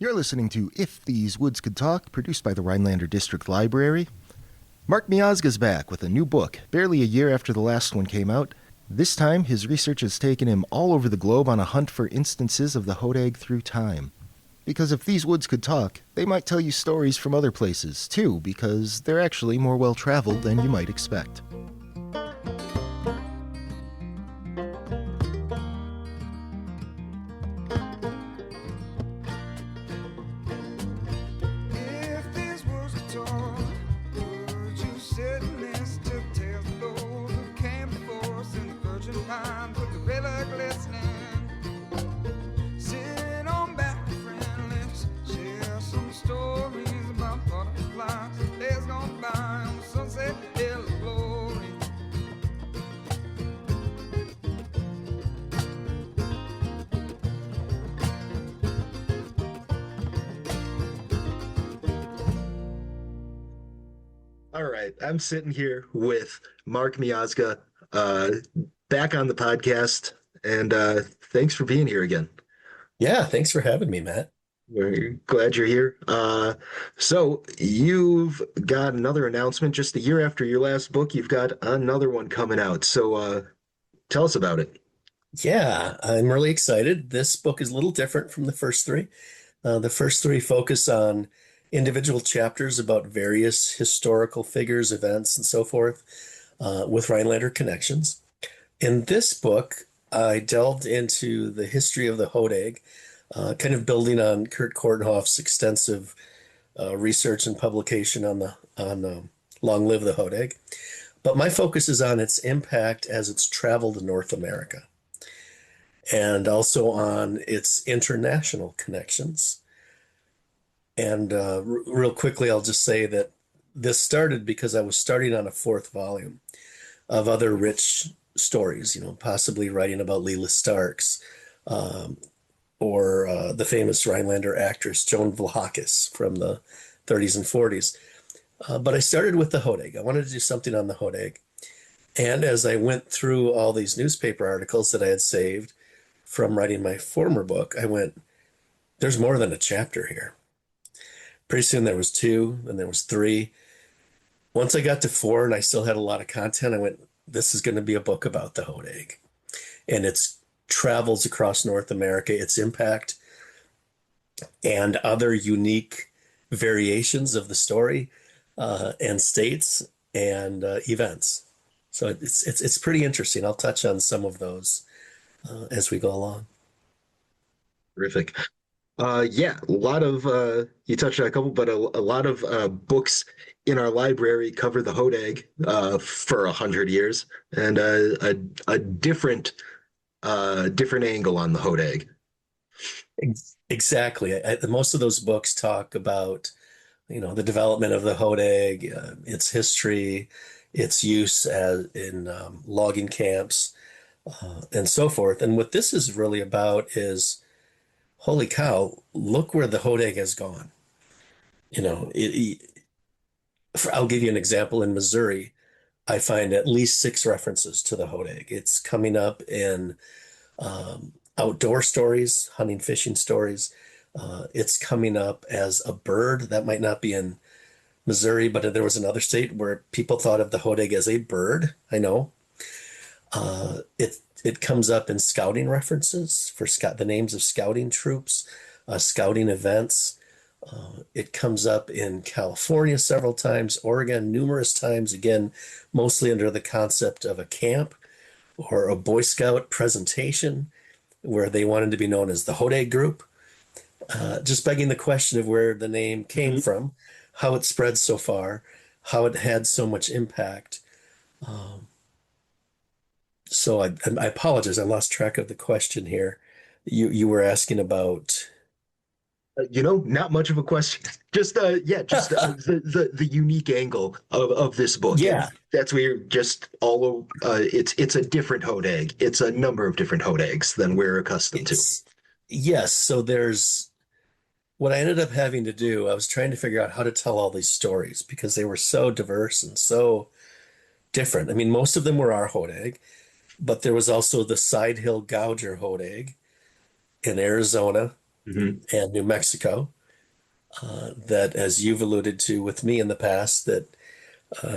You're listening to If These Woods Could Talk, produced by the Rhinelander District Library. Mark Miazga's back with a new book, barely a year after the last one came out. This time, his research has taken him all over the globe on a hunt for instances of the Hodag through time. Because if these woods could talk, they might tell you stories from other places, too, because they're actually more well-traveled than you might expect. If these words could talk, would you sit and listen to tales of those who came before us in the virgin pines with the river glistening? Sit on back with friendlies, share some stories about butterflies, days gone by on the sunset hill of glory. All right, I'm sitting here with Mark Miazga, back on the podcast, and thanks for being here again. Yeah, thanks for having me, Matt. We're glad you're here. So you've got another announcement just a year after your last book. You've got another one coming out. So tell us about it. Yeah, I'm really excited. This book is a little different from the first three. The first three focus on individual chapters about various historical figures, events, and so forth, with Rhinelander connections. In this book, I delved into the history of the Hodag, kind of building on Kurt Kornhoff's extensive research and publication on Long Live the Hodag. But my focus is on its impact as it's traveled in North America, and also on its international connections. And real quickly, I'll just say that this started because I was starting on a fourth volume of other rich stories, possibly writing about Leela Starks, or the famous Rhinelander actress Joan Vlahakis from the 30s and 40s. But I started with the Hodag. I wanted to do something on the Hodag. And as I went through all these newspaper articles that I had saved from writing my former book, I went, there's more than a chapter here. Pretty soon there was two, and there was three. Once I got to four and I still had a lot of content, I went, this is going to be a book about the Hodag and its travels across North America, its impact, and other unique variations of the story, and states and events. So it's pretty interesting. I'll touch on some of those as we go along. Terrific. Yeah, a lot of you touched on a couple, but a lot of books in our library cover the Hodag for 100 years, and a different angle on the Hodag. Exactly. Most of those books talk about, the development of the Hodag, its history, its use in logging camps, and so forth. And what this is really about is, holy cow, look where the Hodag has gone. I'll give you an example. In Missouri, I find at least 6 references to the Hodag. It's coming up in outdoor stories, hunting, fishing stories. It's coming up as a bird. That might not be in Missouri, but there was another state where people thought of the Hodag as a bird. I know. It comes up in scouting references for the names of scouting troops, scouting events. It comes up in California several times, Oregon numerous times, again, mostly under the concept of a camp or a Boy Scout presentation where they wanted to be known as the Hodag Group. Just begging the question of where the name came from, how it spread so far, how it had so much impact. So I apologize. I lost track of the question here. You were asking about. Not much of a question. Just the unique angle of this book. Yeah, That's where just all it's a different Hodag. It's a number of different Hodags than we're accustomed to. Yes. So there's what I ended up having to do. I was trying to figure out how to tell all these stories because they were so diverse and so different. I mean, most of them were our Hodag, but there was also the Side Hill Gouger Hodag in Arizona. Hmm. and New Mexico, that, as you've alluded to with me in the past, that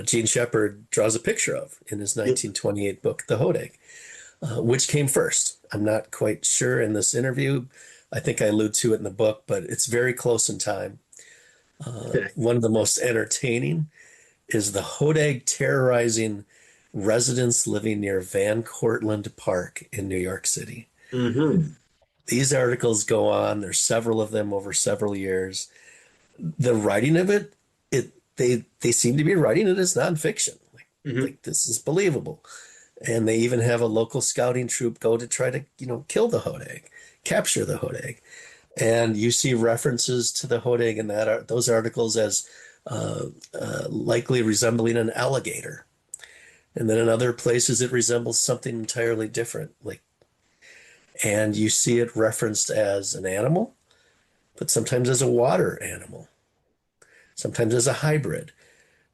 Gene Shepard draws a picture of in his Yep. 1928 book, The Hodag. Which came first? I'm not quite sure in this interview. I think I allude to it in the book, but it's very close in time. Okay. One of the most entertaining is the Hodag terrorizing residents living near Van Cortlandt Park in New York City. Hmm. These articles go on. There's several of them over several years. The writing of it, they seem to be writing it as nonfiction. Hmm. Like this is believable. And they even have a local scouting troop go to try to, kill the Hodag, capture the Hodag. And you see references to the Hodag in those articles as likely resembling an alligator. And then in other places, it resembles something entirely different. And you see it referenced as an animal, but sometimes as a water animal, sometimes as a hybrid.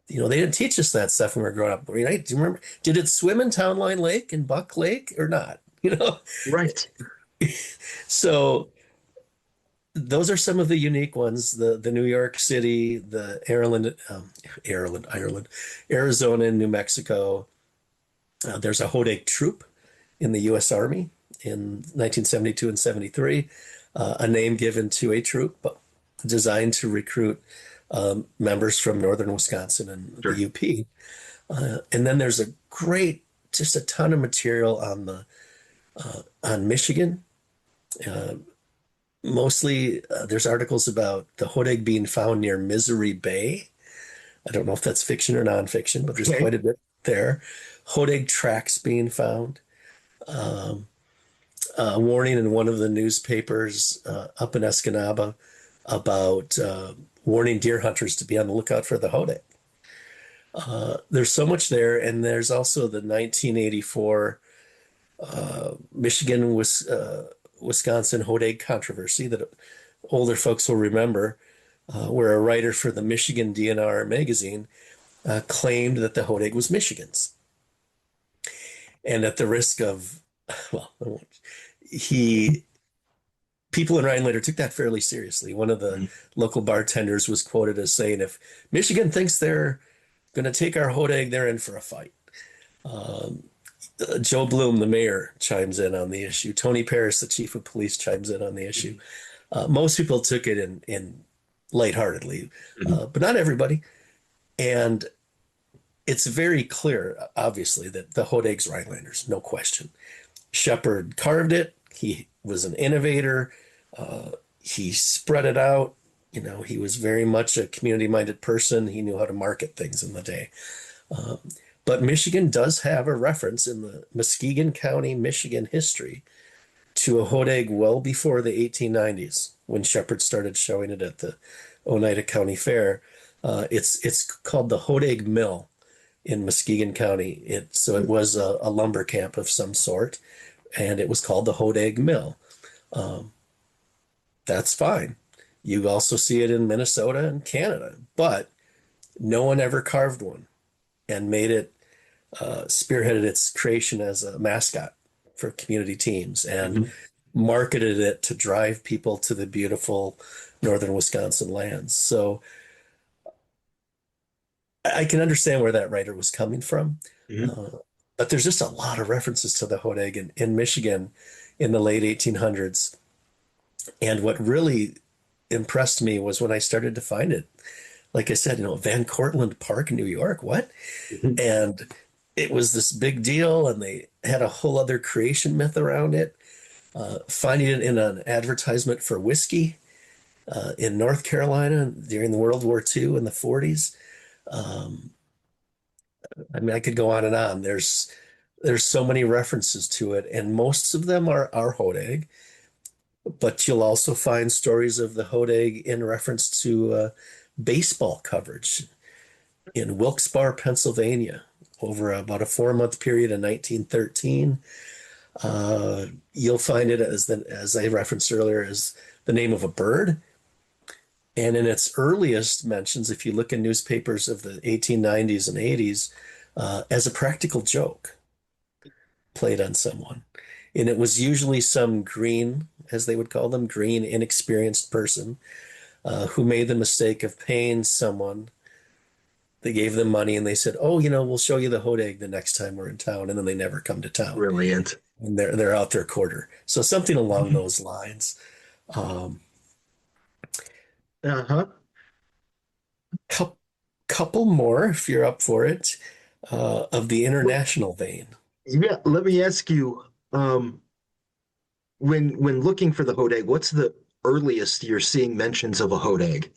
They didn't teach us that stuff when we were growing up. Do you remember? Did it swim in Town Line Lake and Buck Lake or not? Right. So those are some of the unique ones. The New York City, the Ireland, Arizona, and New Mexico. There's a Hodag troop in the U.S. Army in 1972 and 73, a name given to a troop designed to recruit members from northern Wisconsin and Sure. the UP. And then there's just a ton of material on Michigan. Mostly there's articles about the Hodag being found near Misery Bay. I don't know if that's fiction or nonfiction, but there's Okay. quite a bit there. Hodag tracks being found. A warning in one of the newspapers up in Escanaba about warning deer hunters to be on the lookout for the Hodag. There's so much there, and there's also the 1984 Michigan Wisconsin Hodag controversy that older folks will remember, where a writer for the Michigan DNR magazine claimed that the Hodag was Michigan's. And at the risk of, well, people in Rhinelander took that fairly seriously. One of the local bartenders was quoted as saying, if Michigan thinks they're going to take our Hodag, they're in for a fight. Joe Bloom, the mayor, chimes in on the issue. Tony Paris, the chief of police, chimes in on the issue. Most people took it in lightheartedly, but not everybody. And it's very clear, obviously, that the Hodag's Rhinelanders, no question. Shepard carved it. He was an innovator. He spread it out. He was very much a community-minded person. He knew how to market things in the day. But Michigan does have a reference in the Muskegon County, Michigan history to a Hodag well before the 1890s when Shepard started showing it at the Oneida County Fair. It's called the Hodag Mill in Muskegon County. So it was a lumber camp of some sort, and it was called the Hodag Mill. That's fine. You also see it in Minnesota and Canada, but no one ever carved one and made it, spearheaded its creation as a mascot for community teams and marketed it to drive people to the beautiful northern Wisconsin lands. So I can understand where that writer was coming from. But there's just a lot of references to the Hodag in Michigan in the late 1800s. And what really impressed me was when I started to find it. Like I said, Van Cortlandt Park, New York, what? And it was this big deal, and they had a whole other creation myth around it. Finding it in an advertisement for whiskey in North Carolina during the World War II in the 40s. I could go on and on. There's so many references to it, and most of them are Hodag. But you'll also find stories of the Hodag in reference to baseball coverage in Wilkes-Barre, Pennsylvania, over about a 4-month period in 1913. You'll find it as I referenced earlier, as the name of a bird. And in its earliest mentions, if you look in newspapers of the 1890s and 80s, as a practical joke played on someone. And it was usually some green, as they would call them, green, inexperienced person who made the mistake of paying someone. They gave them money and they said, "Oh, we'll show you the Hodag the next time we're in town," and then they never come to town Brilliant. and they're out their quarter. So something along those lines. Um, Uh-huh. cou- Couple more, if you're up for it, of the Well, international vein. yeah, let me ask you, when looking for the Hodag, what's the earliest you're seeing mentions of a Hodag?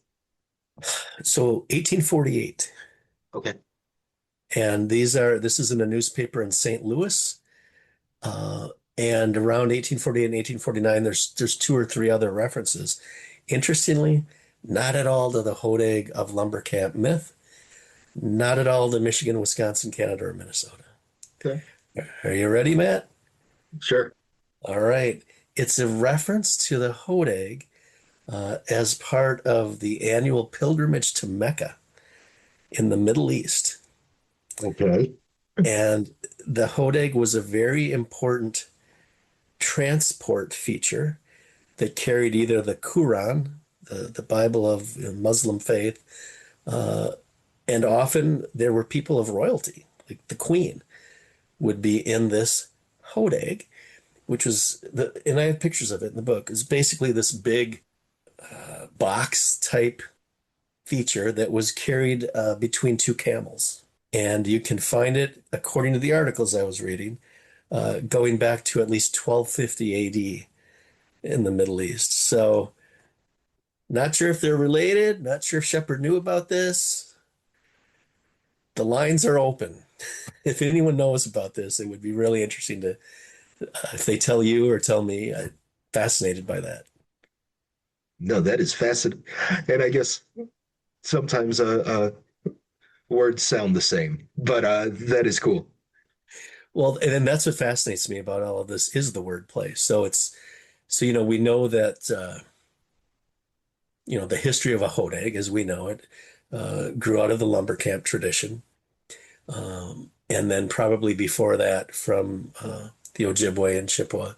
So 1848, Okay. and this is in a newspaper in St. Louis. Uh, and around 1848 and 1849, there's two or three other references. Interestingly, not at all to the Hodag of lumber camp myth, not at all to Michigan, Wisconsin, Canada, or Minnesota. Okay. Are you ready, Matt? Sure. All right. It's a reference to the Hodag as part of the annual pilgrimage to Mecca in the Middle East. Okay. And the Hodag was a very important transport feature that carried either the Quran, the Bible of Muslim faith, and often there were people of royalty, like the Queen would be in this Hodag, which was and I have pictures of it in the book. It's basically this big box type feature that was carried between two camels. And you can find it, according to the articles I was reading, going back to at least 1250 AD in the Middle East. So, not sure if they're related, not sure if Shepard knew about this. The lines are open. If anyone knows about this, it would be really interesting to, if they tell you or tell me. I'm fascinated by that. No, that is fascinating. And I guess sometimes words sound the same, but that is cool. Well, and then that's what fascinates me about all of this is the wordplay. So we know that the history of a Hodag, as we know it, grew out of the lumber camp tradition, and then probably before that from the Ojibwe and Chippewa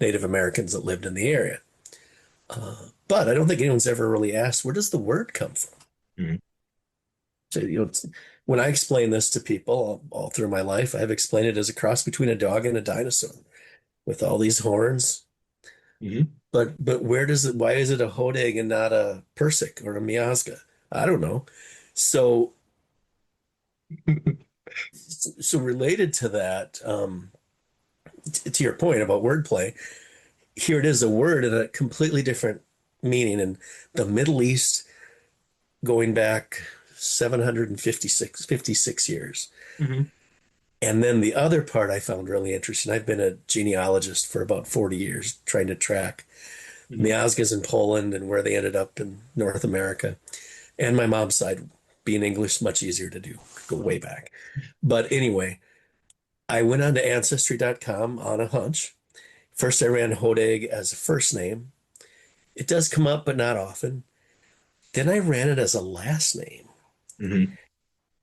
Native Americans that lived in the area. But I don't think anyone's ever really asked, where does the word come from? Mhm. So, when I explain this to people all through my life, I've explained it as a cross between a dog and a dinosaur with all these horns. Mhm. But why is it a Hodag and not a Persic or a Miazga? I don't know. So related to that, to your point about wordplay, here it is, a word in a completely different meaning in the Middle East, going back 56 years. Mhm. And then the other part I found really interesting. I've been a genealogist for about 40 years, trying to track Mhm. Miazgas in Poland and where they ended up in North America. And my mom's side, being English, much easier to do, go way back. But anyway, I went on to Ancestry.com on a hunch. First, I ran Hodag as a first name. It does come up, but not often. Then I ran it as a last name. Mhm.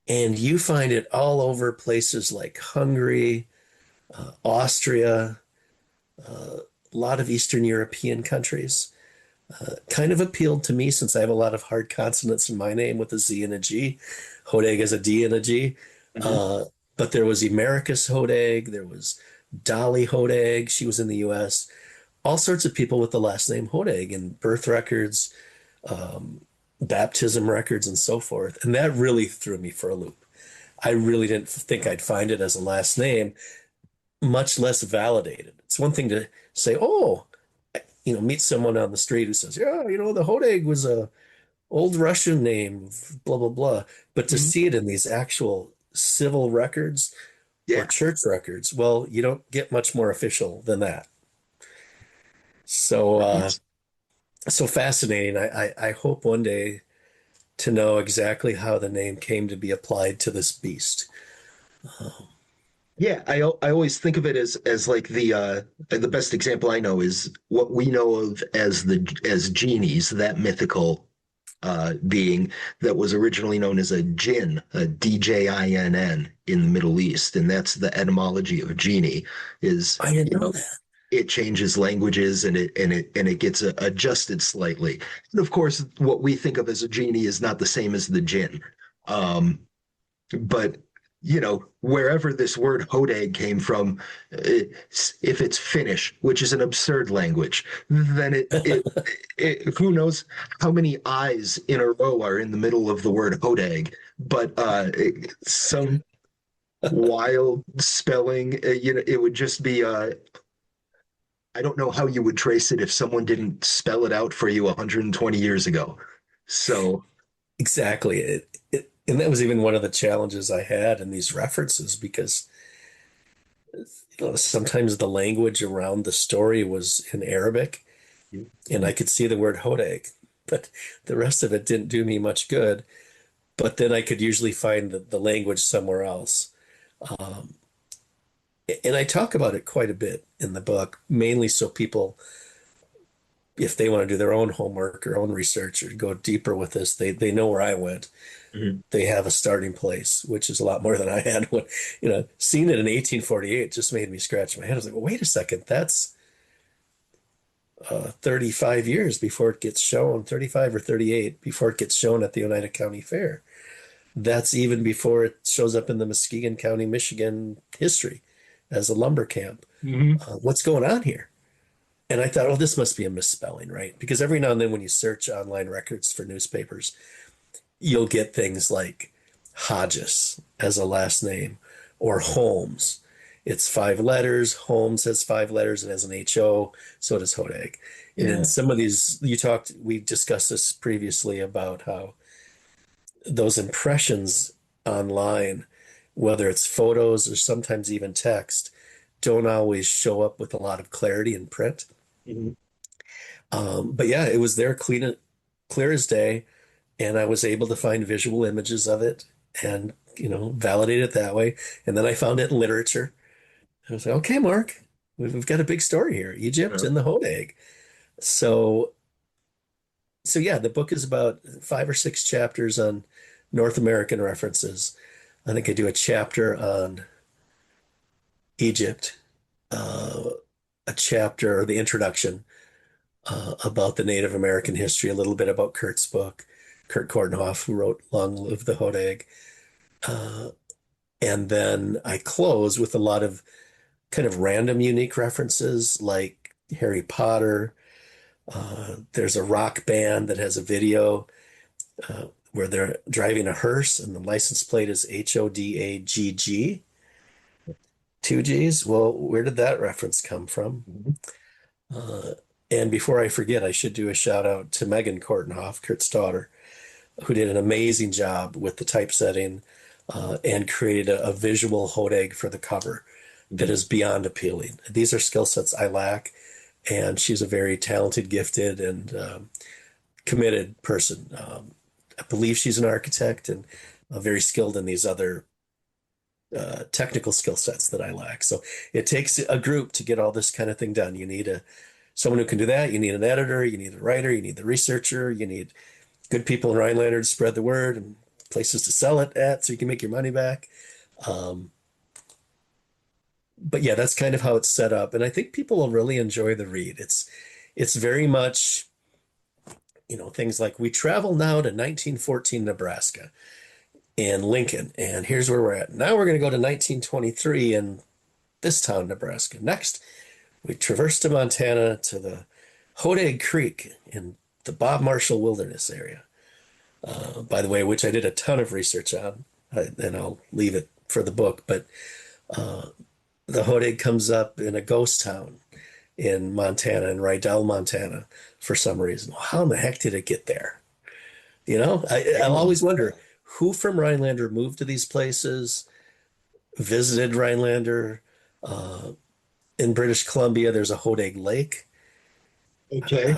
And you find it all over places like Hungary, Austria, a lot of Eastern European countries. Kind of appealed to me since I have a lot of hard consonants in my name with a Z and a G. Hodag is a D and a G. Mhm. Uh, but there was Americus Hodag, there was Dolly Hodag, she was in the US. All sorts of people with the last name Hodag and birth records, baptism records, and so forth. And that really threw me for a loop. I really didn't think I'd find it as a last name, much less validated. It's one thing to say, oh, meet someone on the street who says, yeah, the Hodag was a old Russian name, blah, blah, blah. But to Mhm. see it in these actual civil records or Yeah. church records, well, you don't get much more official than that. So, Right. so fascinating. I hope one day to know exactly how the name came to be applied to this beast. Yeah, I always think of it as like the best example I know is what we know of as genies, that mythical being that was originally known as a jinn, a Djinn in the Middle East, and that's the etymology of genie is I didn't know that. it changes languages and it gets adjusted slightly. And of course, what we think of as a genie is not the same as the jinn. Um, but wherever this word Hodag came from, if it's Finnish, which is an absurd language, then who knows how many I's in a row are in the middle of the word Hodag. But some wild spelling, it would just be I don't know how you would trace it if someone didn't spell it out for you 120 years ago. So, Exactly. And that was even one of the challenges I had in these references because sometimes the language around the story was in Arabic and I could see the word Hodag, but the rest of it didn't do me much good. But then I could usually find the language somewhere else. Um, and I talk about it quite a bit in the book, mainly so people, if they want to do their own homework or own research or go deeper with this, they know where I went. mhm. They have a starting place, which is a lot more than I had when, seeing it in 1848 just made me scratch my head. I was like, well, wait a second, that's 35 years before it gets shown, 35 or 38 before it gets shown at the Oneida County Fair. That's even before it shows up in the Muskegon County, Michigan history as a lumber camp. What's going on here? And I thought, oh, this must be a misspelling, right? Because every now and then when you search online records for newspapers, you'll get things like Hodges as a last name or Holmes. It's 5 letters. Holmes has 5 letters and has an HO. So does Hodag. And Yeah. in some of these, we discussed this previously about how those impressions online, whether it's photos or sometimes even text, don't always show up with a lot of clarity in print. Mhm. But yeah, it was there clear as day, and I was able to find visual images of it and validate it that way. And then I found it in literature. I was like, okay, Mark, we've got a big story here, Egypt Yeah. and the Hodag. So yeah, the book is about 5 or 6 chapters on North American references. I think I do a chapter on Egypt, uh, a chapter or the introduction about the Native American history, a little bit about Kurt's book, Kurt Kornhoff, who wrote Long Live the Hodag. Uh, and then I close with a lot of kind of random unique references like Harry Potter. There's a rock band that has a video where they're driving a hearse and the license plate is HODAGG, 2 G's. Well, where did that reference come from? Uh, and before I forget, I should do a shout out to Megan Kortenhoff, Kurt's daughter, who did an amazing job with the typesetting and created a visual Hodag for the cover that is beyond appealing. These are skill sets I lack, and she's a very talented, gifted, and committed person. I believe she's an architect and very skilled in these other technical skill sets that I lack. So it takes a group to get all this kind of thing done. You need someone who can do that. You need an editor. You need a writer. You need the researcher. You need good people in Rhinelander to spread the word and places to sell it at so you can make your money back. Um, but yeah, that's kind of how it's set up. And I think people will really enjoy the read. It's very much, things like we travel now to 1914 Nebraska and Lincoln, and here's where we're at. Now we're going to go to 1923 in this town, Nebraska. Next, we traverse to Montana to the Hodag Creek in the Bob Marshall Wilderness area. By the way, which I did a ton of research on, and I'll leave it for the book. But the Hodag comes up in a ghost town in Montana, in Rydell, Montana, for some reason. How in the heck did it get there? I'll always wonder who from Rhinelander moved to these places, visited Rhinelander. In British Columbia, there's a Hodag Lake. Okay.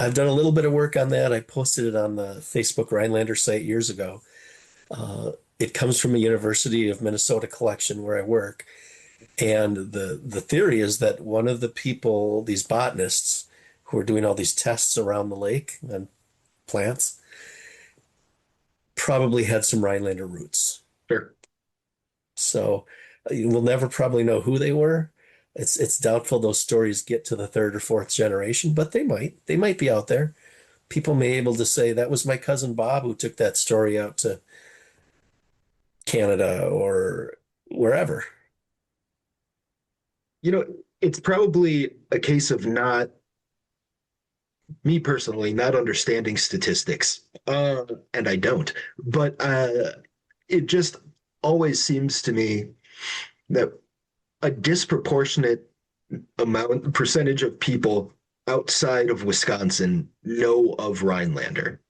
I've done a little bit of work on that. I posted it on the Facebook Rhinelander site years ago. It comes from a University of Minnesota collection where I work. And the theory is that one of the people, these botanists who are doing all these tests around the lake and plants, probably had some Rhinelander roots. Sure. So we'll never probably know who they were. It's doubtful those stories get to the third or fourth generation, but they might be out there. People may be able to say that was my cousin Bob who took that story out to Canada or wherever. You know, it's probably a case of not me personally not understanding statistics, and I don't. But it just always seems to me that a disproportionate percentage of people outside of Wisconsin know of Rhinelander.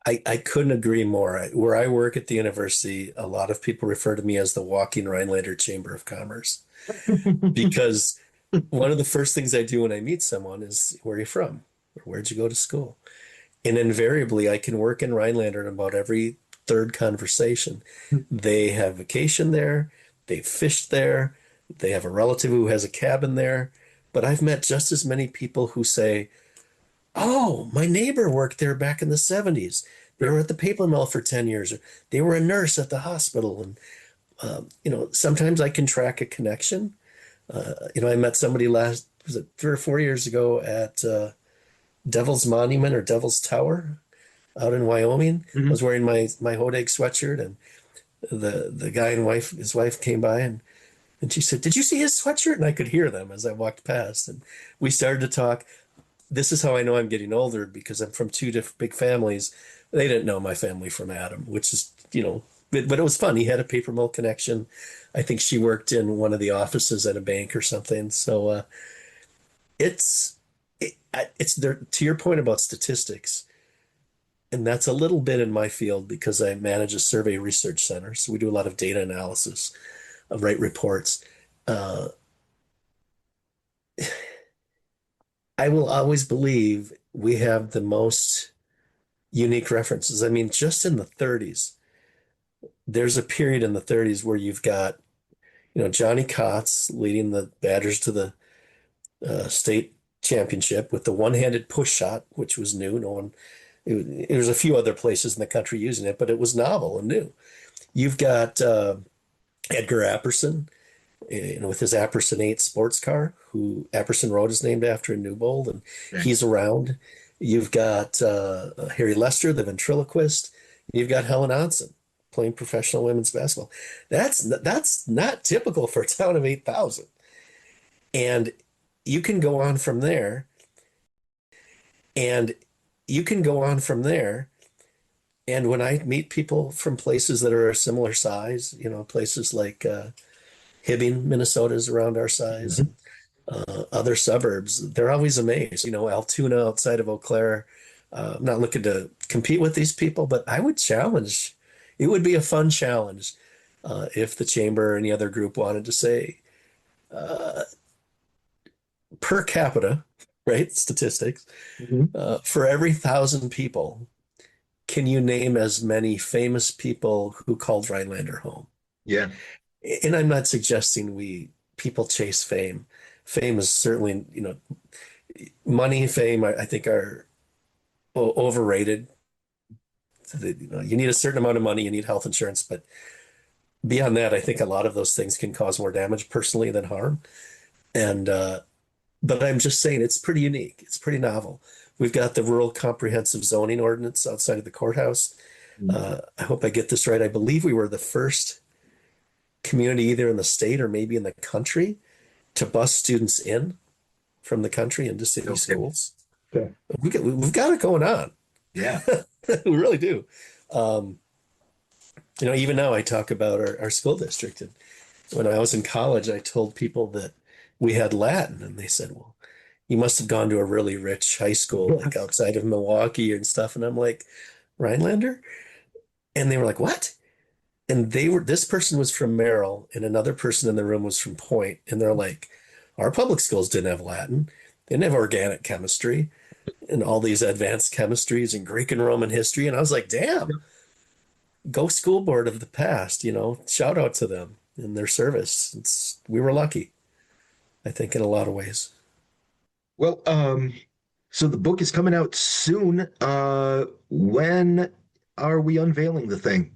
I couldn't agree more. Where I work at the university, a lot of people refer to me as the walking Rhinelander Chamber of Commerce because one of the first things I do when I meet someone is, where are you from? Or where'd you go to school? And invariably, I can work in Rhinelander in about every third conversation. They have vacation there, they've fished there, they have a relative who has a cabin there. But I've met just as many people who say, oh, my neighbor worked there back in the 70s. They were at the paper mill for 10 years. Or they were a nurse at the hospital. And, sometimes I can track a connection. I met somebody was it 3 or 4 years ago at Devil's Monument or Devil's Tower out in Wyoming. I was wearing my Hodag sweatshirt, and the guy and his wife came by, and she said, "Did you see his sweatshirt?" And I could hear them as I walked past, and we started to talk. This is how I know I'm getting older, because I'm from two different big families. They didn't know my family from Adam, which is, but it was fun. He had a paper mill connection. I think she worked in one of the offices at a bank or something. So it's there, to your point about statistics, and that's a little bit in my field because I manage a survey research center. So we do a lot of data analysis, write reports. I will always believe we have the most unique references. I mean, just in the 30s, there's a period in the 30s where you've got, Johnny Kotz leading the Badgers to the state championship with the one-handed push shot, which was new. No one, there was a few other places in the country using it, but it was novel and new. You've got Edgar Apperson, with his Apperson 8 sports car, who Apperson Road is named after in Newbold, and he's around. You've got Harry Lester, the ventriloquist. You've got Helen Onsen playing professional women's basketball. That's not typical for a town of 8,000. And you can go on from there. And when I meet people from places that are a similar size, places like Hibbing, Minnesota is around our size. Other suburbs, they're always amazed. Altoona outside of Eau Claire. I'm not looking to compete with these people, but I would challenge. It would be a fun challenge if the chamber or any other group wanted to say, per capita, right? Statistics, for every 1,000 people, can you name as many famous people who called Rhinelander home? Yeah. And I'm not suggesting people chase fame. Fame is certainly, money, fame, I think are overrated. You need a certain amount of money, you need health insurance, but beyond that, I think a lot of those things can cause more damage personally than harm. And, but I'm just saying it's pretty unique. It's pretty novel. We've got the rural comprehensive zoning ordinance outside of the courthouse. I hope I get this right. I believe we were the first community either in the state or maybe in the country to bus students in from the country into city schools. Okay. We've got it going on. Yeah. We really do. Even now I talk about our school district. And when I was in college, I told people that we had Latin, and they said, well, you must have gone to a really rich high school, like outside of Milwaukee and stuff. And I'm like, Rhinelander? And they were like, what? And this person was from Merrill, and another person in the room was from Point. And they're like, our public schools didn't have Latin. They didn't have organic chemistry and all these advanced chemistries and Greek and Roman history. And I was like, damn, go school board of the past, shout out to them and their service. We were lucky, I think, in a lot of ways. Well, so the book is coming out soon. When are we unveiling the thing?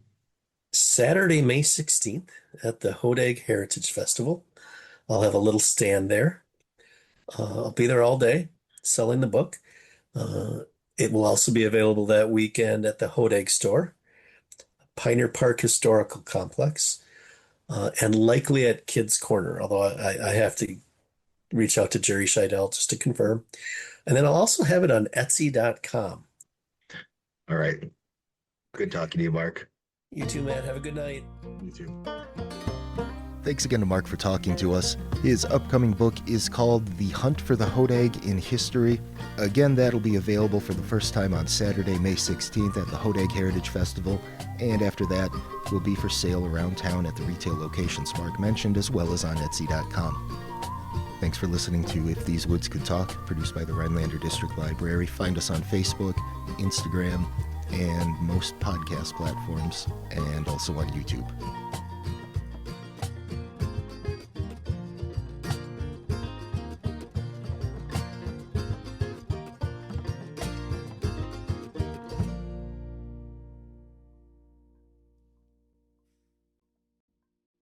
Saturday, May 16th at the Hodag Heritage Festival. I'll have a little stand there. I'll be there all day selling the book. It will also be available that weekend at the Hodag store, Pioneer Park Historical Complex, and likely at Kids Corner, although I have to reach out to Jerry Scheidel just to confirm. And then I'll also have it on Etsy.com. All right. Good talking to you, Mark. You too, Matt. Have a good night. You too. Thanks again to Mark for talking to us. His upcoming book is called The Hunt for the Hodag in History. Again, that'll be available for the first time on Saturday, May 16th at the Hodag Heritage Festival, and after that will be for sale around town at the retail locations Mark mentioned, as well as on Etsy.com. Thanks for listening to If These Woods Could Talk, produced by the Rhinelander District Library. Find us on Facebook, Instagram, and most podcast platforms, and also on YouTube.